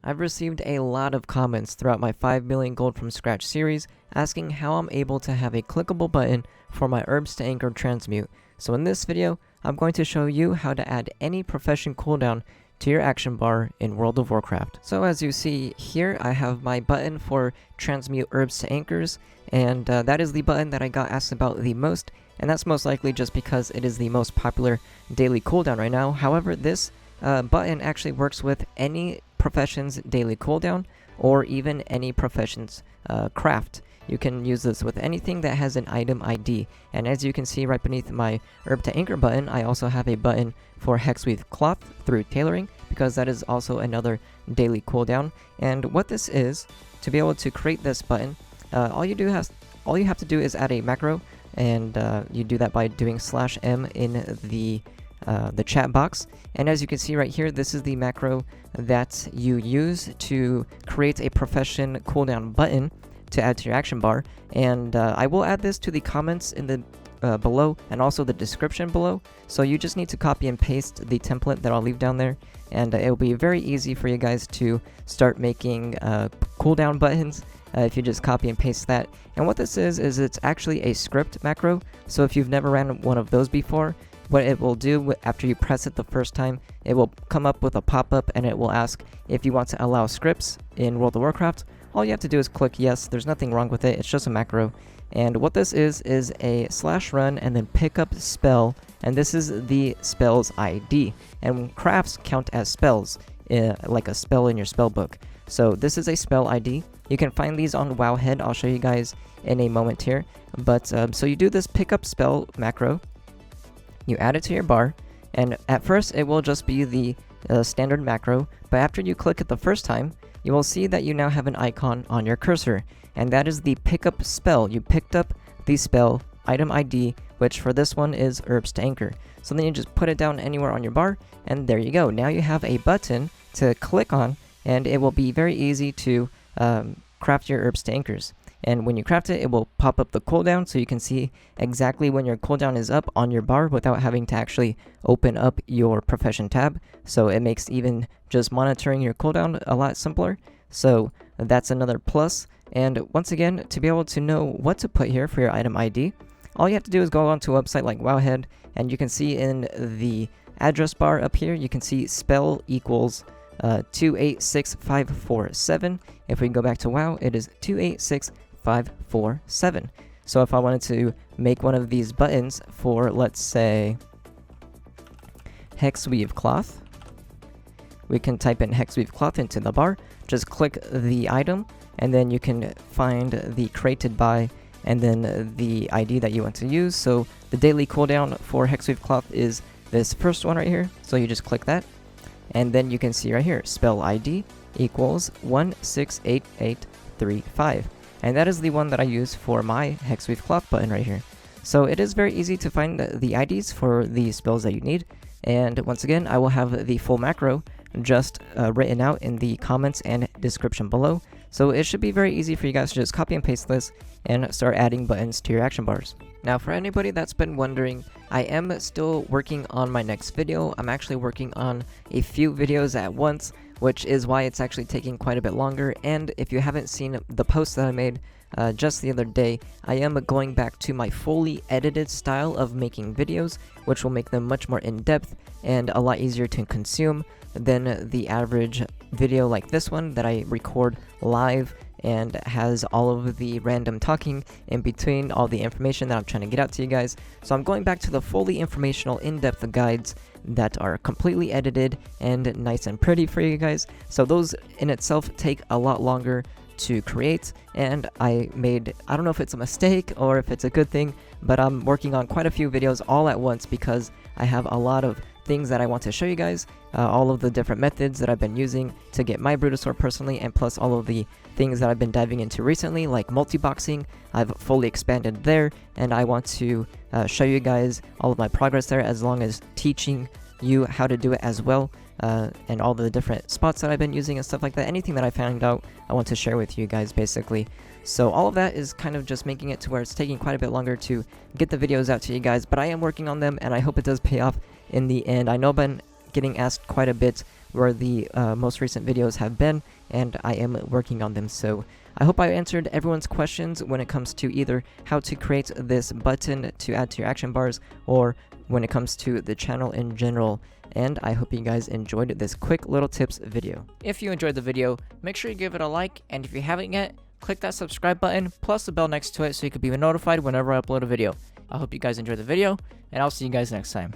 I've received a lot of comments throughout my 5 million gold from scratch series asking how I'm able to have a clickable button for my herbs to anchor transmute. So in this video, I'm going to show you how to add any profession cooldown to your action bar in World of Warcraft. So as you see here, I have my button for transmute herbs to anchors, and that is the button that I got asked about the most, and that's most likely just because it is the most popular daily cooldown right now. However, this button actually works with any profession's daily cooldown or even any profession's craft. You can use this with anything that has an item ID, and as you can see right beneath my herb to anchor button, I also have a button for hexweave cloth through tailoring, because that is also another daily cooldown. And what this is, to be able to create this button, all you have to do is add a macro, and you do that by doing /m in the chat box. And as you can see right here, this is the macro that you use to create a profession cooldown button to add to your action bar. And I will add this to the comments in the below and also the description below, so you just need to copy and paste the template that I'll leave down there, and it will be very easy for you guys to start making cooldown buttons if you just copy and paste that. And what this is it's actually a script macro, so if you've never ran one of those before, what it will do after you press it the first time, it will come up with a pop-up and it will ask if you want to allow scripts in World of Warcraft. All you have to do is click yes. There's nothing wrong with it, it's just a macro. And what this is a /run and then PickupSpell, and this is the spell's ID. And crafts count as spells, like a spell in your spell book. So this is a spell ID. You can find these on Wowhead. I'll show you guys in a moment here. But so you do this PickupSpell macro, you add it to your bar, and at first it will just be the standard macro, but after you click it the first time, you will see that you now have an icon on your cursor, and that is the PickupSpell. You picked up the spell item ID, which for this one is herbs to anchor. So then you just put it down anywhere on your bar, and there you go. Now you have a button to click on, and it will be very easy to craft your herbs to anchors. And when you craft it, it will pop up the cooldown, so you can see exactly when your cooldown is up on your bar without having to actually open up your profession tab. So it makes even just monitoring your cooldown a lot simpler. So that's another plus. And once again, to be able to know what to put here for your item ID, all you have to do is go onto a website like Wowhead, and you can see in the address bar up here, you can see spell equals 286547. If we go back to WoW, it is 286547. So if I wanted to make one of these buttons for, let's say, hexweave cloth, we can type in hexweave cloth into the bar, just click the item, and then you can find the created by and then the ID that you want to use. So the daily cooldown for hexweave cloth is this first one right here, so you just click that, and then you can see right here, spell ID equals 168835. And that is the one that I use for my hexweave cloth button right here. So it is very easy to find the IDs for the spells that you need. And once again, I will have the full macro just written out in the comments and description below. So it should be very easy for you guys to just copy and paste this and start adding buttons to your action bars. Now for anybody that's been wondering, I am still working on my next video. I'm actually working on a few videos at once, which is why it's actually taking quite a bit longer. And if you haven't seen the post that I made just the other day, I am going back to my fully edited style of making videos, which will make them much more in-depth and a lot easier to consume than the average video like this one that I record live and has all of the random talking in between all the information that I'm trying to get out to you guys. So I'm going back to the fully informational in-depth guides that are completely edited and nice and pretty for you guys. So those in itself take a lot longer to create, and I don't know if it's a mistake or if it's a good thing, but I'm working on quite a few videos all at once because I have a lot of things that I want to show you guys, all of the different methods that I've been using to get my Brutosaur personally, and plus all of the things that I've been diving into recently, like multi-boxing. I've fully expanded there, and I want to show you guys all of my progress there, as long as teaching you how to do it as well, and all the different spots that I've been using and stuff like that. Anything that I found out, I want to share with you guys basically. So all of that is kind of just making it to where it's taking quite a bit longer to get the videos out to you guys, but I am working on them, and I hope it does pay off in the end. I know I've been getting asked quite a bit where the most recent videos have been, and I am working on them. So I hope I answered everyone's questions when it comes to either how to create this button to add to your action bars, or when it comes to the channel in general. And I hope you guys enjoyed this quick little tips video. If you enjoyed the video, make sure you give it a like, and if you haven't yet, click that subscribe button plus the bell next to it so you can be notified whenever I upload a video. I hope you guys enjoyed the video, and I'll see you guys next time.